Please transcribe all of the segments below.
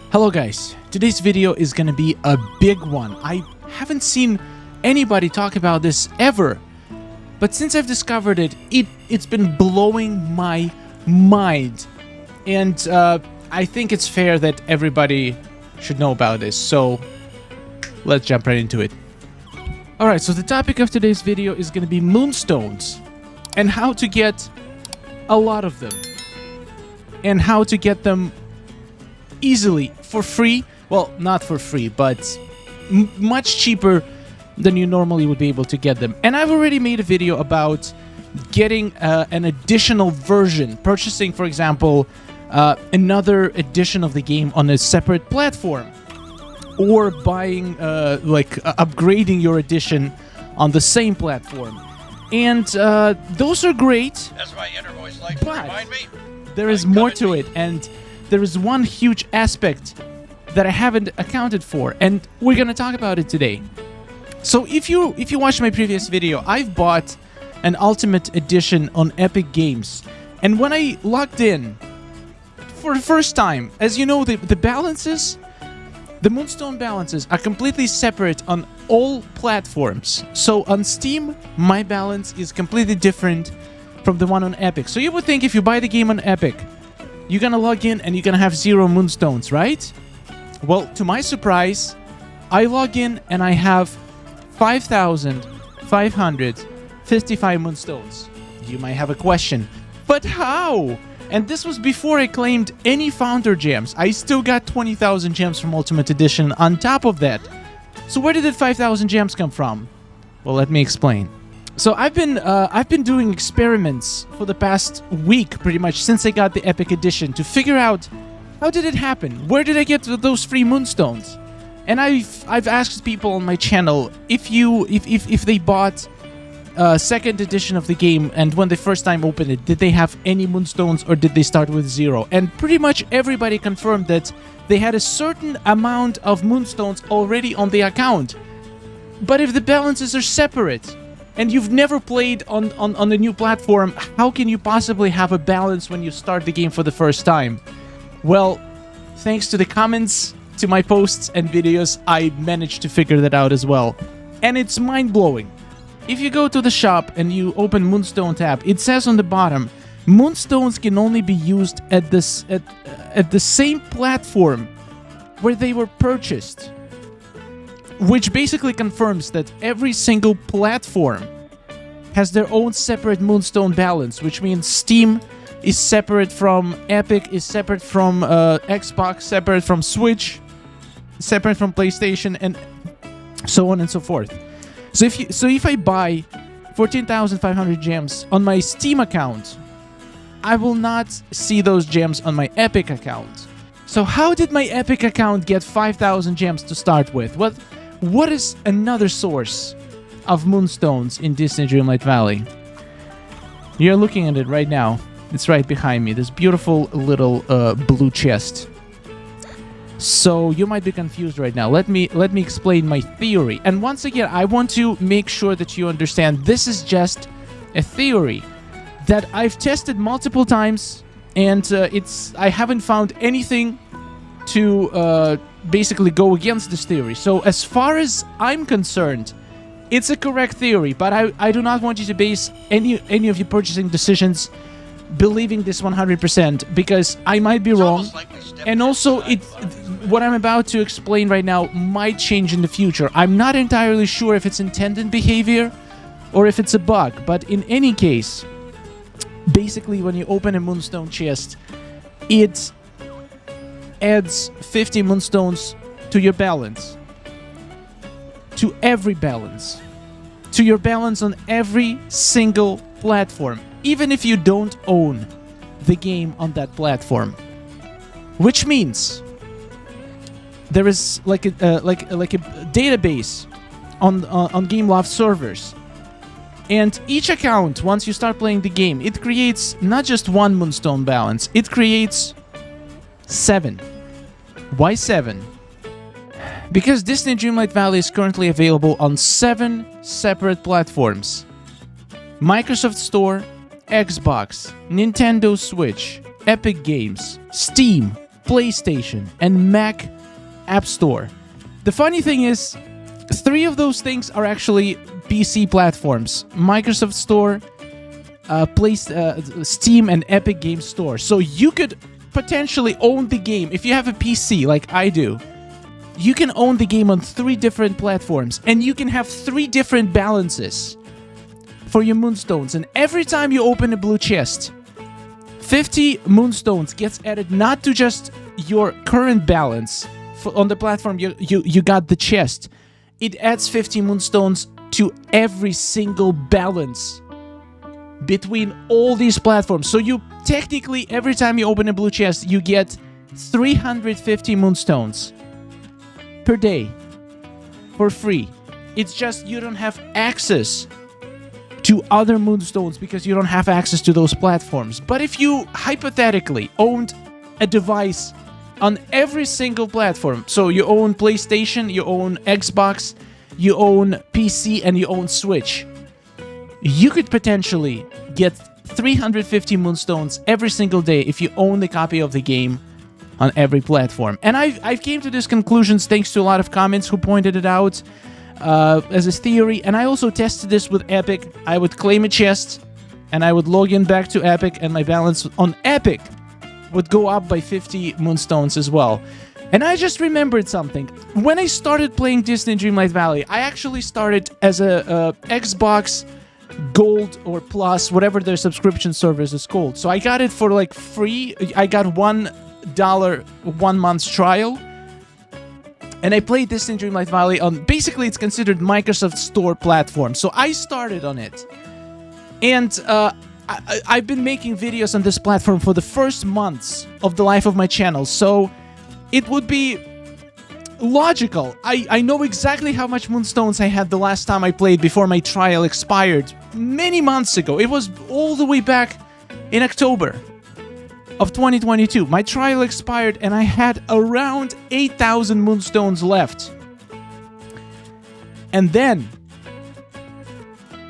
Hello guys, today's video is gonna be a big one. I haven't seen anybody talk about this ever, but since I've discovered it, it's been blowing my mind. And I think it's fair that everybody should know about this, so let's jump right into it. Alright, so the topic of today's video is gonna be moonstones, and how to get a lot of them, and how to get them easily for free. Well, not for free, but much cheaper than you normally would be able to get them. And I've already made a video about getting an additional version, purchasing, for example, another edition of the game on a separate platform, or buying, upgrading your edition on the same platform. And those are great. That's my inner voice likes to remind me. There is more to it, and there is one huge aspect that I haven't accounted for, and we're gonna talk about it today. So if you watched my previous video, I've bought an Ultimate Edition on Epic Games, and when I logged in for the first time, as you know, the balances, the Moonstone balances are completely separate on all platforms. So on Steam, my balance is completely different from the one on Epic. So you would think if you buy the game on Epic, you're gonna log in and you're gonna have 0 moonstones, right? Well, to my surprise, I log in and I have 5,555 moonstones. You might have a question, but how? And this was before I claimed any founder gems. I still got 20,000 gems from Ultimate Edition on top of that. So where did that 5,000 gems come from? Well, let me explain. So I've been doing experiments for the past week, pretty much, since I got the Epic Edition, to figure out how did it happen? Where did I get those free moonstones? And I've asked people on my channel if they bought second edition of the game, and when they first time opened it, did they have any moonstones or did they start with 0? And pretty much everybody confirmed that they had a certain amount of moonstones already on the account. But if the balances are separate, and you've never played on the new platform, how can you possibly have a balance when you start the game for the first time? Well, thanks to the comments, to my posts and videos, I managed to figure that out as well. And it's mind-blowing. If you go to the shop and you open Moonstone tab, it says on the bottom, moonstones can only be used at the same platform where they were purchased. Which basically confirms that every single platform has their own separate moonstone balance, which means Steam is separate from Epic, is separate from Xbox, separate from Switch, separate from PlayStation, and so on and so forth. So if I buy 14,500 gems on my Steam account, I will not see those gems on my Epic account. So how did my Epic account get 5,000 gems to start with? What is another source of moonstones in Disney Dreamlight Valley? You're looking at it right now. It's right behind me. This beautiful little blue chest. So you might be confused right now. Let me explain my theory. And once again, I want to make sure that you understand this is just a theory that I've tested multiple times, and I haven't found anything to basically go against this theory. So as far as I'm concerned, it's a correct theory, but I do not want you to base any of your purchasing decisions believing this 100%, because I might be wrong, and also what I'm about to explain right now might change in the future. I'm not entirely sure if it's intended behavior or if it's a bug, but in any case, basically when you open a moonstone chest, it adds 50 moonstones to your balance, to every balance, to your balance on every single platform, even if you don't own the game on that platform. Which means there is like a database on GameLoft servers, and each account, once you start playing the game, it creates not just one moonstone balance, it creates 7. Why 7? Because Disney Dreamlight Valley is currently available on 7 separate platforms: Microsoft Store, Xbox, Nintendo Switch, Epic Games, Steam, PlayStation, and Mac App Store. The funny thing is, 3 of those things are actually PC platforms: Microsoft Store, Steam, and Epic Games Store. So you could potentially own the game if you have a PC like I do. You can own the game on 3 different platforms, and you can have 3 different balances for your Moonstones. And every time you open a blue chest, 50 Moonstones gets added not to just your current balance on the platform you got the chest. It adds 50 Moonstones to every single balance between all these platforms. So you technically, every time you open a blue chest, you get 350 Moonstones per day for free. It's just you don't have access to other Moonstones because you don't have access to those platforms. But if you hypothetically owned a device on every single platform, so you own PlayStation, you own Xbox, you own PC, and you own Switch, you could potentially get 350 Moonstones every single day if you own the copy of the game on every platform. And I've came to this conclusion thanks to a lot of comments who pointed it out as a theory. And I also tested this with Epic. I would claim a chest, and I would log in back to Epic, and my balance on Epic would go up by 50 Moonstones as well. And I just remembered something. When I started playing Disney Dreamlight Valley, I actually started as a Xbox Gold or Plus, whatever their subscription service is called. So I got it for like free. I got $1 1 month's trial. And I played Disney Dreamlight Valley on, basically it's considered Microsoft Store platform. So I started on it. And I've been making videos on this platform for the first months of the life of my channel. So it would be logical. I know exactly how much Moonstones I had the last time I played before my trial expired many months ago. It was all the way back in October of 2022. My trial expired and I had around 8,000 Moonstones left. And then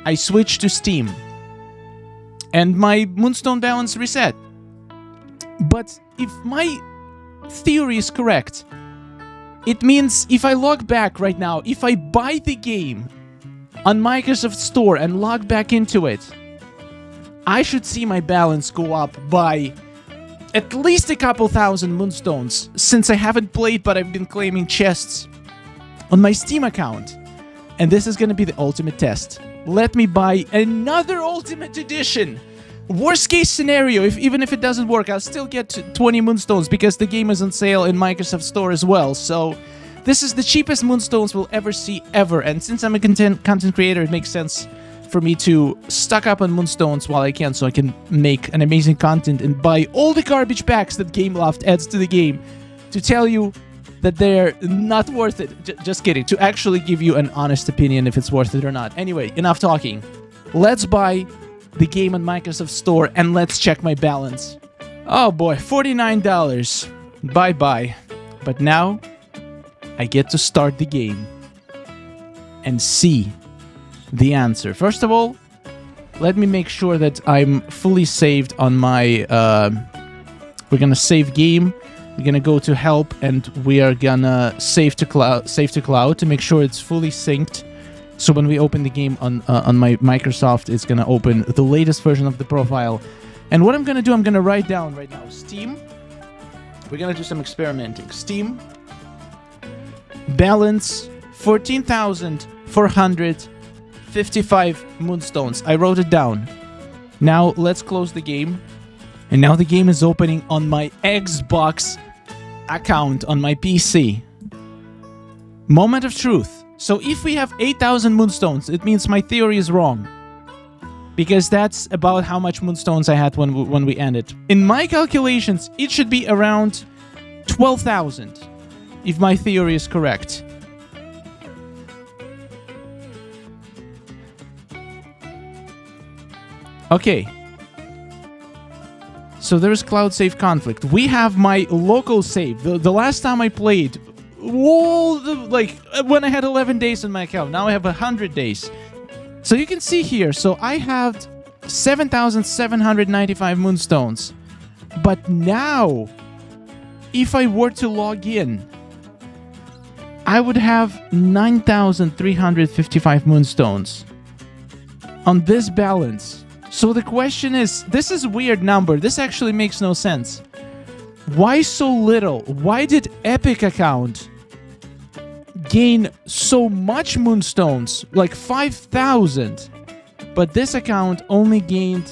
I switched to Steam and my Moonstone balance reset. But if my theory is correct, it means if I log back right now, if I buy the game on Microsoft Store and log back into it, I should see my balance go up by at least a couple thousand Moonstones, since I haven't played but I've been claiming chests on my Steam account. And this is going to be the ultimate test. Let me buy another Ultimate Edition. Worst case scenario, even if it doesn't work, I'll still get 20 Moonstones because the game is on sale in Microsoft Store as well. So this is the cheapest Moonstones we'll ever see ever. And since I'm a content creator, it makes sense for me to stock up on Moonstones while I can, so I can make an amazing content and buy all the garbage packs that GameLoft adds to the game to tell you that they're not worth it. Just kidding. To actually give you an honest opinion if it's worth it or not. Anyway, enough talking. Let's buy the game on Microsoft Store and let's check my balance. Oh boy, $49. Bye-bye. But now I get to start the game and see the answer. First of all, let me make sure that I'm fully saved on my we're gonna save game. We're gonna go to help and we are gonna save to cloud to make sure it's fully synced. So when we open the game on my Microsoft, it's gonna open the latest version of the profile. And what I'm gonna do, I'm gonna write down right now Steam. We're gonna do some experimenting. Steam balance 14,455 Moonstones. I wrote it down. Now let's close the game. And now the game is opening on my Xbox account on my PC. Moment of truth. So if we have 8,000 Moonstones, it means my theory is wrong. Because that's about how much Moonstones I had when we ended. In my calculations, it should be around 12,000. If my theory is correct. Okay. So there's cloud save conflict. We have my local save. The last time I played, when I had 11 days in my account. Now I have 100 days. So you can see here. So I have 7,795 Moonstones. But now if I were to log in, I would have 9,355 moonstones on this balance. So the question is, this is a weird number. This actually makes no sense. Why so little? Why did Epic account gain so much moonstones, like 5,000, but this account only gained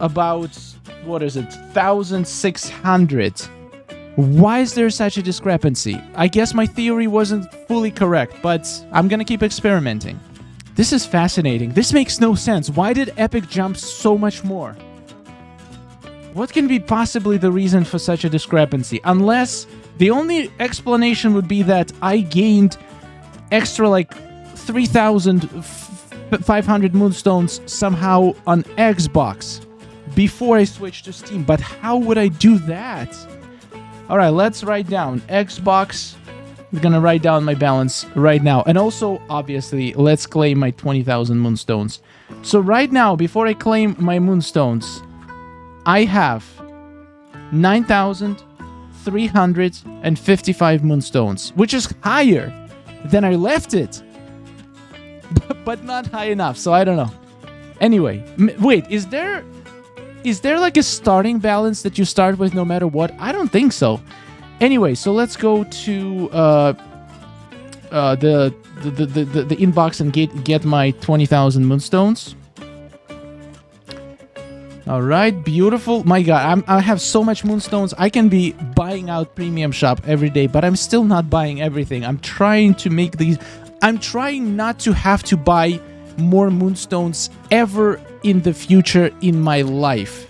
about, what is it, 1,600? Why is there such a discrepancy? I guess my theory wasn't fully correct, but I'm gonna keep experimenting. This is fascinating. This makes no sense. Why did Epic jump so much more? What can be possibly the reason for such a discrepancy? Unless the only explanation would be that I gained extra like 3,500 moonstones somehow on Xbox before I switched to Steam. But how would I do that? All right, let's write down Xbox. I'm gonna write down my balance right now. And also, obviously, let's claim my 20,000 moonstones. So right now, before I claim my moonstones, I have 9,355 moonstones, which is higher than I left it. But not high enough, so I don't know. Anyway, wait, is there like a starting balance that you start with no matter what? I don't think so. Anyway, so let's go to the inbox and get my 20,000 moonstones. All right, beautiful. My God, I have so much moonstones. I can be buying out Premium Shop every day, but I'm still not buying everything. I'm trying to make these. I'm trying not to have to buy more moonstones ever in the future in my life.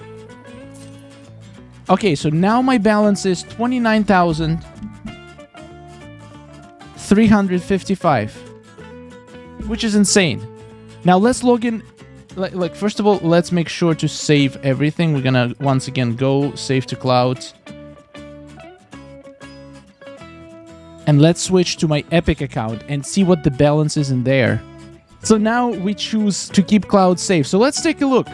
Okay, so now my balance is 29,355, which is insane. Now let's log in. Like first of all, let's make sure to save everything. We're gonna once again go save to cloud. And let's switch to my Epic account and see what the balance is in there. So now we choose to keep cloud save. So let's take a look.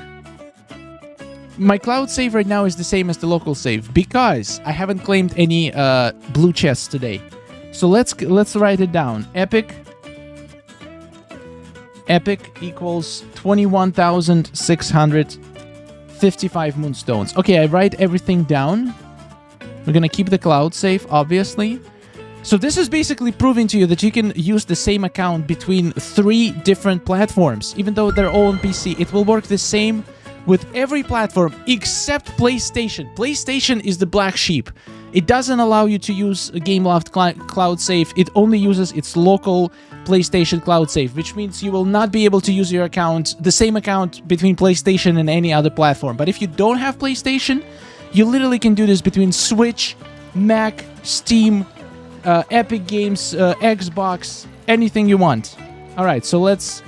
My cloud save right now is the same as the local save because I haven't claimed any blue chests today. So let's write it down. Epic equals 21,655 moonstones. Okay, I write everything down. We're gonna keep the cloud safe, obviously. So this is basically proving to you that you can use the same account between 3 different platforms. Even though they're all on PC, it will work the same with every platform except PlayStation. PlayStation is the black sheep. It doesn't allow you to use a Gameloft cloud save. It only uses its local PlayStation cloud save, which means you will not be able to use your account, the same account between PlayStation and any other platform. But if you don't have PlayStation, you literally can do this between Switch, Mac, Steam, Epic Games, Xbox, anything you want. All right, so let's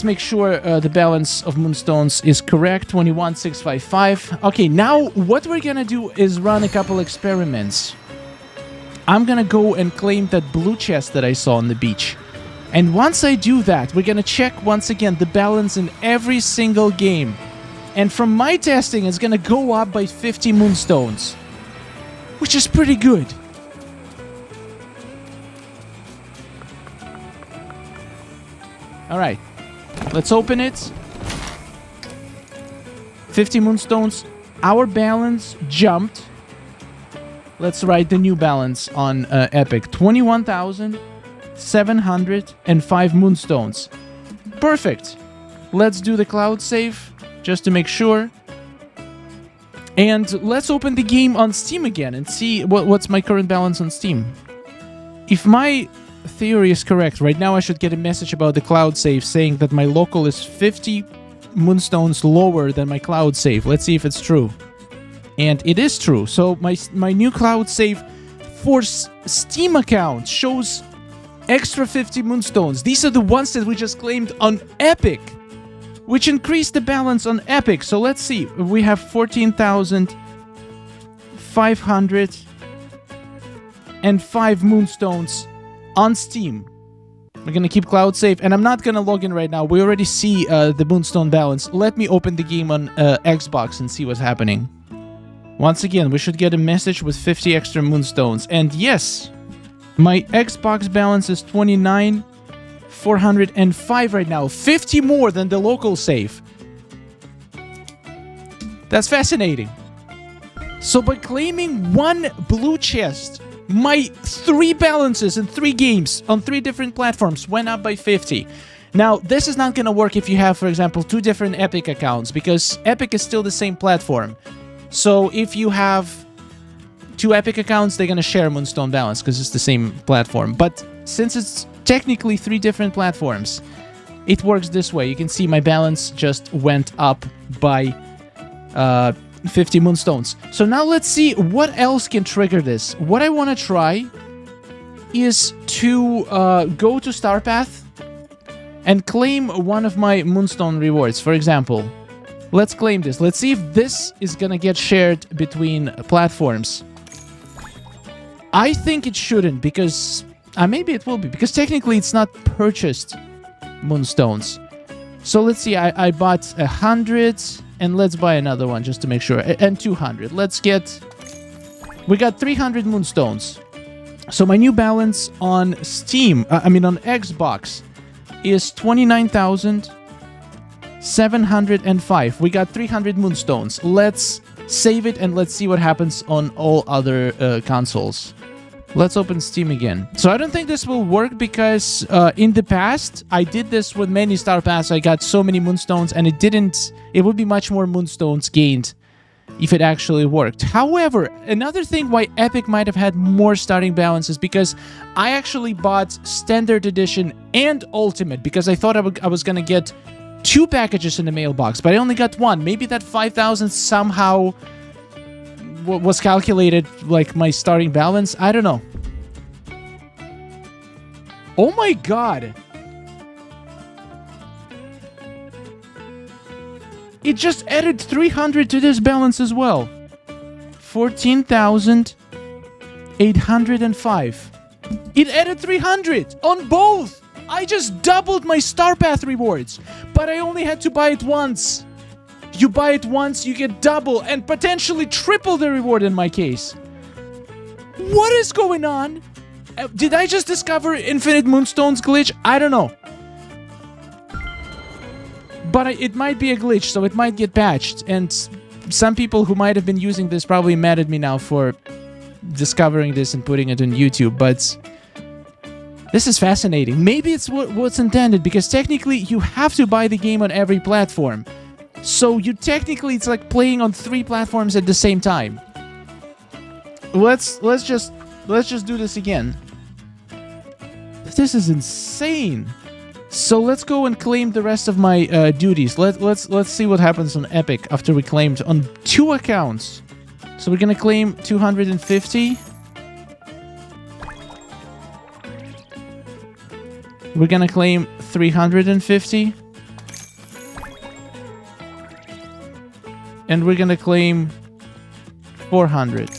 make sure the balance of moonstones is correct, 21,655. Okay, now what we're gonna do is run a couple experiments. I'm gonna go and claim that blue chest that I saw on the beach. And once I do that, we're gonna check once again the balance in every single game. And from my testing, it's gonna go up by 50 moonstones, which is pretty good. All right. Let's open it. 50 moonstones. Our balance jumped. Let's write the new balance on Epic. 21,705 moonstones. Perfect. Let's do the cloud save just to make sure. And let's open the game on Steam again and see what's my current balance on Steam. If my theory is correct, right now I should get a message about the cloud save saying that my local is 50 moonstones lower than my cloud save. Let's see if it's true. And it is true. So my new cloud save for Steam account shows extra 50 moonstones. These are the ones that we just claimed on Epic, which increased the balance on Epic. So let's see. We have 14,505 moonstones on Steam. We're gonna keep cloud safe, and I'm not gonna log in right now. We already see the moonstone balance. Let me open the game on Xbox and see what's happening. Once again, we should get a message with 50 extra moonstones. And yes, my Xbox balance is 29,405 right now. 50 more than the local save. That's fascinating. So by claiming one blue chest, my 3 balances in 3 games on 3 different platforms went up by 50. Now, this is not going to work if you have, for example, 2 different Epic accounts, because Epic is still the same platform. So if you have 2 Epic accounts, they're going to share Moonstone balance because it's the same platform. But since it's technically 3 different platforms, it works this way. You can see my balance just went up by 50 moonstones. So now let's see what else can trigger this. What I want to try is to go to Star Path and claim one of my Moonstone rewards. For example, let's claim this. Let's see if this is gonna get shared between platforms. I think it shouldn't, because maybe it will be, because technically it's not purchased Moonstones. So let's see, I bought 100, and let's buy another one just to make sure, and 200. We got 300 Moonstones. So my new balance on Steam, on Xbox, is 29,705. We got 300 Moonstones. Let's save it and let's see what happens on all other consoles. Let's open Steam again. So I don't think this will work because in the past, I did this with many Star Paths. I got so many Moonstones and it would be much more Moonstones gained if it actually worked. However, another thing why Epic might have had more starting balances, because I actually bought Standard Edition and Ultimate because I thought I was gonna get 2 packages in the mailbox, but I only got 1. Maybe that 5,000 somehow was calculated like my starting balance. I don't know. Oh my god! It just added 300 to this balance as well. 14,805. It added 300 on both. I just doubled my Star Path rewards, but I only had to buy it once. You buy it once, you get double and potentially triple the reward in my case. What is going on? Did I just discover Infinite Moonstones glitch? I don't know. But it might be a glitch, so it might get patched. And some people who might have been using this probably mad at me now for discovering this and putting it on YouTube. But this is fascinating. Maybe it's what's intended, because technically you have to buy the game on every platform. So it's like playing on 3 platforms at the same time. Let's just do this again. This is insane. So let's go and claim the rest of my duties. Let's see what happens on Epic after we claimed on 2 accounts. So we're gonna claim 250. We're gonna claim 350. And we're gonna claim 400.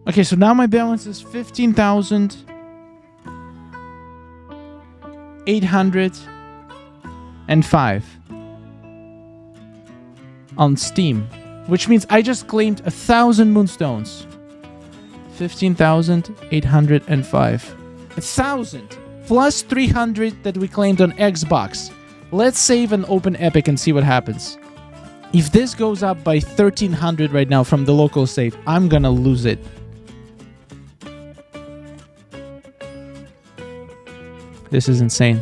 Okay, so now my balance is 15,805 on Steam, which means I just claimed 1,000 Moonstones. 15,805. 1,000 plus 300 that we claimed on Xbox. Let's save and open Epic and see what happens. If this goes up by 1,300 right now from the local save, I'm gonna lose it. This is insane.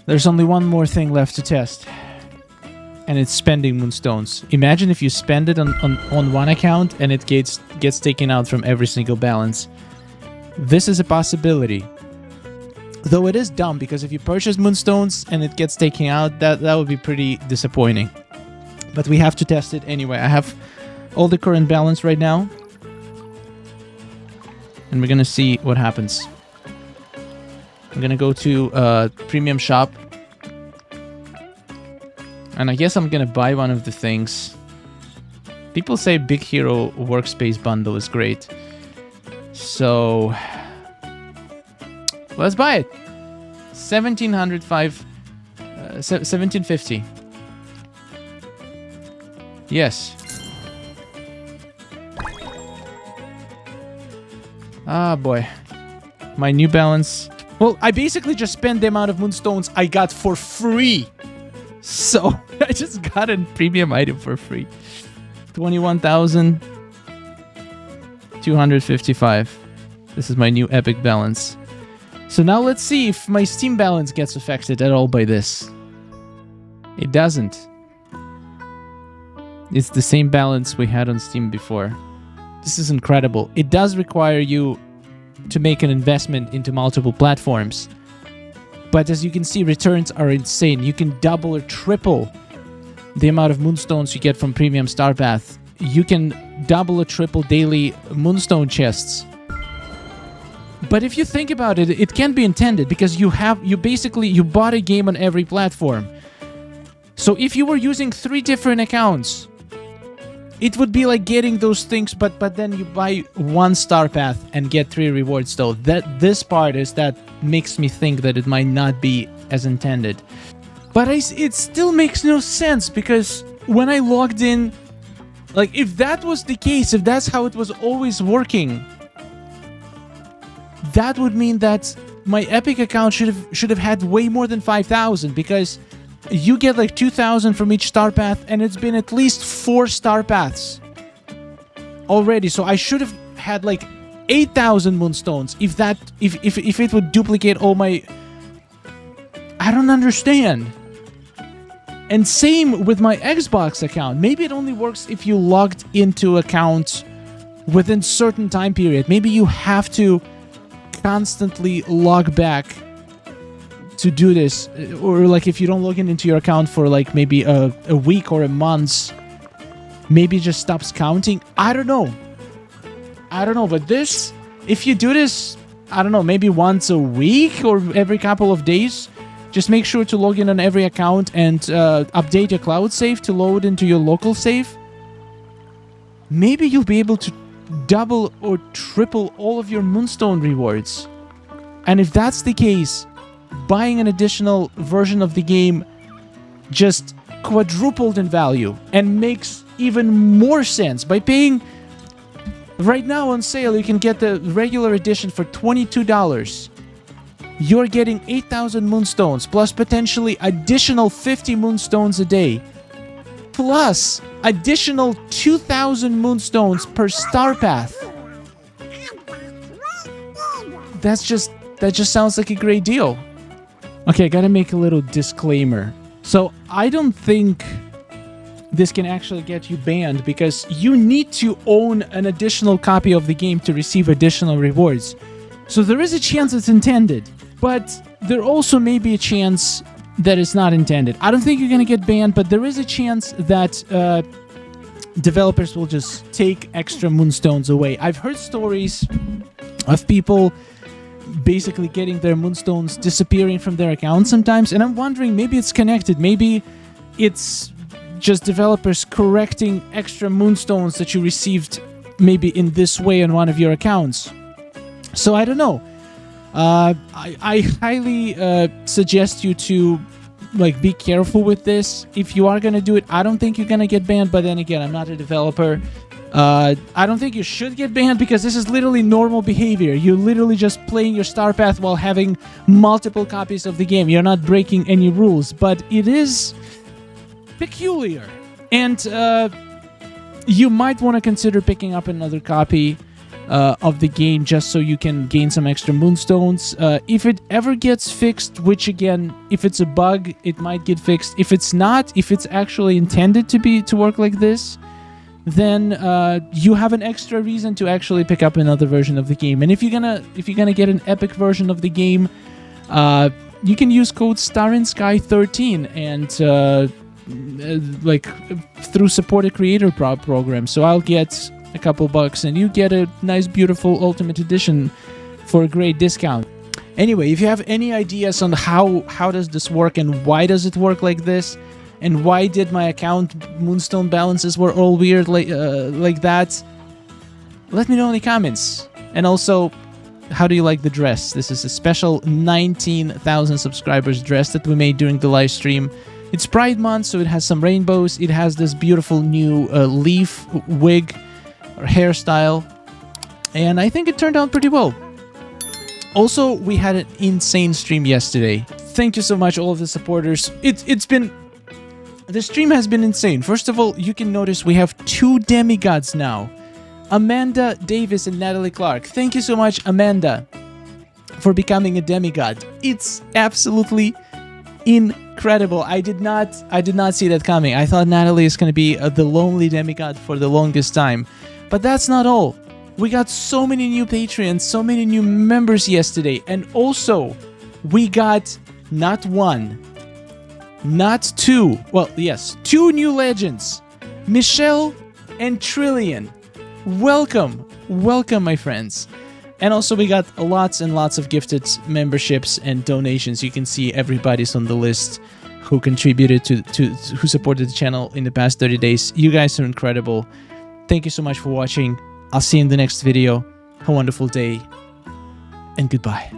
There's only one more thing left to test, and it's spending Moonstones. Imagine if you spend it on one account and it gets taken out from every single balance. This is a possibility. Though it is dumb, because if you purchase Moonstones and it gets taken out, that would be pretty disappointing. But we have to test it anyway. I have all the current balance right now, and we're gonna see what happens. I'm gonna go to Premium Shop, and I guess I'm gonna buy one of the things. People say Big Hero Workspace Bundle is great, so let's buy it. 1750. Yes. Ah, boy. My new balance. Well, I basically just spent the amount of moonstones I got for free. So, I just got a premium item for free. 21,255. This is my new epic balance. So now let's see if my Steam balance gets affected at all by this. It doesn't. It's the same balance we had on Steam before. This is incredible. It does require you to make an investment into multiple platforms. But as you can see, returns are insane. You can double or triple the amount of moonstones you get from Premium Star Path. You can double or triple daily moonstone chests. But if you think about it, it can be intended because you bought a game on every platform. So if you were using 3 different accounts, it would be like getting those things, but then you buy 1 Star Path and get 3 rewards though. This part is that makes me think that it might not be as intended. But it still makes no sense because when I logged in, like if that was the case, if that's how it was always working, that would mean that my Epic account should have had way more than 5,000 because you get like 2,000 from each Star Path, and it's been at least 4 Star Paths already. So I should have had like 8,000 Moonstones if it would duplicate all my... I don't understand. And same with my Xbox account. Maybe it only works if you logged into account within certain time period. Maybe you have to constantly log back to do this, or like if you don't log into your account for like maybe a week or a month, maybe it just stops counting. I don't know, but this, if you do this, I don't know, maybe once a week or every couple of days, just make sure to log in on every account and update your cloud save to load into your local save. Maybe you'll be able to double or triple all of your Moonstone rewards. And if that's the case, buying an additional version of the game just quadrupled in value and makes even more sense. By paying right now on sale, you can get the regular edition for $22. You're getting 8,000 Moonstones plus potentially additional 50 Moonstones a day, plus additional 2,000 Moonstones per Star Path. That just sounds like a great deal. Okay, I gotta make a little disclaimer. So I don't think this can actually get you banned because you need to own an additional copy of the game to receive additional rewards. So there is a chance it's intended, but there also may be a chance that it's not intended. I don't think you're gonna get banned, but there is a chance that developers will just take extra Moonstones away. I've heard stories of people basically getting their Moonstones disappearing from their account sometimes, and I'm wondering, maybe it's connected. Maybe it's just developers correcting extra Moonstones that you received maybe in this way on one of your accounts. So I don't know. I highly suggest you to like be careful with this. If you are gonna do it, I don't think you're gonna get banned, but then again, I'm not a developer. I don't think you should get banned because this is literally normal behavior. You're literally just playing your Star Path while having multiple copies of the game. You're not breaking any rules, but it is peculiar. And you might want to consider picking up another copy of the game just so you can gain some extra Moonstones. If it ever gets fixed, which again, if it's a bug, it might get fixed. If it's not, if it's actually intended to work like this, then you have an extra reason to actually pick up another version of the game. And if you're gonna get an epic version of the game, you can use code StarInSky13 and like through support a creator program. So I'll get a couple bucks and you get a nice, beautiful Ultimate Edition for a great discount. Anyway, if you have any ideas on how does this work and why does it work like this, and why did my account Moonstone balances were all weird like that, let me know in the comments. And also, how do you like the dress? This is a special 19,000 subscribers dress that we made during the live stream. It's Pride Month, so it has some rainbows. It has this beautiful new leaf wig or hairstyle. And I think it turned out pretty well. Also, we had an insane stream yesterday. Thank you so much, all of the supporters. The stream has been insane. First of all, you can notice we have 2 demigods now. Amanda Davis and Natalie Clark. Thank you so much, Amanda, for becoming a demigod. It's absolutely incredible. I did not see that coming. I thought Natalie is going to be the lonely demigod for the longest time. But that's not all. We got so many new Patreons, so many new members yesterday. And also, we got not 1, not 2. Well, yes, 2 new legends. Michelle and Trillian. Welcome, my friends. And also we got lots and lots of gifted memberships and donations. You can see everybody's on the list who contributed who supported the channel in the past 30 days. You guys are incredible. Thank you so much for watching. I'll see you in the next video. Have a wonderful day, and goodbye.